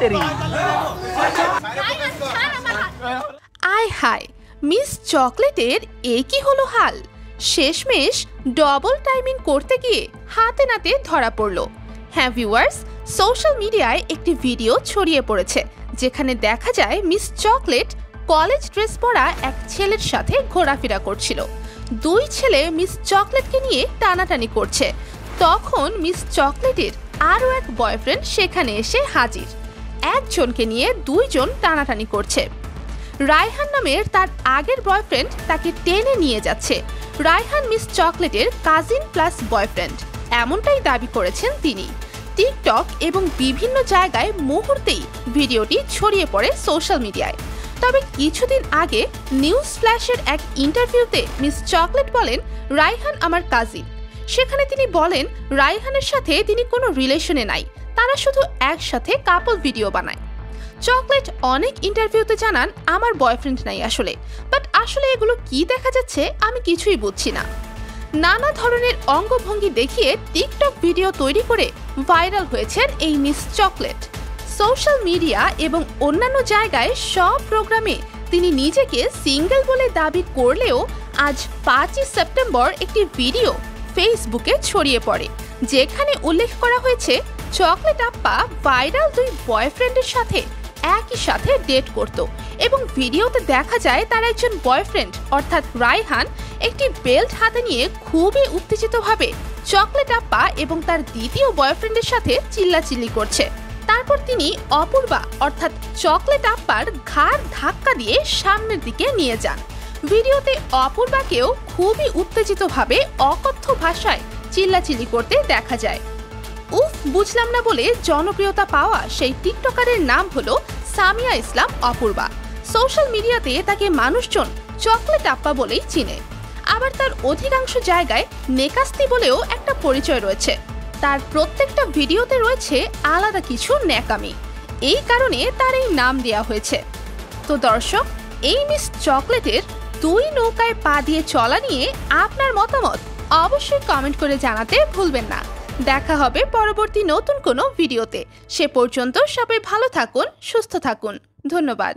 तेरी আয় হায়, মিস চকলেটের একই হলো হাল। শেষমেশ ডবল টাইমিং করতে গিয়ে হাতে নাতে ধরা পড়ল। হ্যাঁ ভিউয়ার্স, সোশ্যাল মিডিয়ায় একটি ভিডিও ছড়িয়ে পড়েছে যেখানে দেখা যায় মিস চকলেট কলেজ ড্রেস পরা এক ছেলের সাথে ঘোরাফেরা করছিল। দুই ছেলে মিস চকলেটকে নিয়ে টানাটানি করছে। তখন মিস চকলেটের আরও এক বয়ফ্রেন্ড সেখানে এসে হাজির। একজনকে নিয়ে দুইজন টানাটানি করছে। রায়হান নামের তার আগের বয়ফ্রেন্ড তাকে টেনে নিয়ে যাচ্ছে। রায়হান মিস চকলেটের কাজিন প্লাস বয়ফ্রেন্ড, এমনটাই দাবি করেছেন তিনি। টিকটক এবং বিভিন্ন জায়গায় মুহূর্তেই ভিডিওটি ছড়িয়ে পড়ে সোশ্যাল মিডিয়ায়। তবে কিছুদিন আগে নিউজ ফ্ল্যাশের এক ইন্টারভিউতে মিস চকলেট বলেন, রায়হান আমার কাজিন। সেখানে তিনি বলেন রায়হানের সাথে তিনি কোনো রিলেশনে নাই, তারা শুধু একসাথে কাপল ভিডিও বানায়। চকলেট অনেক ইন্টারভিউতে জানান, আমার বয়ফ্রেন্ড নাই আসলে, বাট আসলে এগুলো কি দেখা যাচ্ছে আমি কিছুই বুঝছি না। নানা ধরনের অঙ্গভঙ্গি দেখিয়ে টিকটক ভিডিও তৈরি করে ভাইরাল হয়েছেন এই মিস চকলেট। সোশ্যাল মিডিয়া এবং অন্যান্য জায়গায় সব প্রোগ্রামে তিনি নিজেকে সিঙ্গেল বলে দাবি করলেও আজ 5ই সেপ্টেম্বর একটি ভিডিও ফেসবুকে ছড়িয়ে পড়ে যেখানে উল্লেখ করা হয়েছে চকলেট আপ্পা ভাইরাল দুই বয়ফ্রেন্ডের সাথে একই সাথে ডেট করত এবং ভিডিওতে দেখা যায় তার একজন বয়ফ্রেন্ড অর্থাৎ রায়হান একটি বেল্ট হাতে নিয়ে খুবই উত্তেজিতভাবে চকলেট আপ্পা এবং তার দ্বিতীয় বয়ফ্রেন্ডের সাথে চিল্লাচিল্লি করছে। তারপর তিনি অপূর্বা অর্থাৎ চকলেট আপ্পার ঘাড় ধাক্কা দিয়ে সামনের দিকে নিয়ে যান। ভিডিওতে অপূর্বাকেও খুবই উত্তেজিতভাবে অকথ্য ভাষায় চিল্লাচিল্লি করতে দেখা যায়। উফ বুঝলাম না বলে জনপ্রিয়তা পাওয়া সেই টিকটকারের নাম হলো সামিয়া ইসলাম অপূর্বা। সোশ্যাল মিডিয়াতে তাকে মানুষজন চকলেট আপ্পা বলেই চিনে। আবার তার অধিকাংশ জায়গায় নেকাস্তি বলেও একটা পরিচয় রয়েছে। তার প্রত্যেকটা ভিডিওতে রয়েছে আলাদা কিছু ন্যাকামি, এই কারণে তার এই নাম দেওয়া হয়েছে। তো দর্শক, এই মিস চকলেটের দুই নৌকায় পা দিয়ে চলা নিয়ে আপনার মতামত অবশ্যই কমেন্ট করে জানাতে ভুলবেন না। দেখা হবে পরবর্তী নতুন কোনো ভিডিওতে। সে পর্যন্ত সবাই ভালো থাকুন, সুস্থ থাকুন। ধন্যবাদ।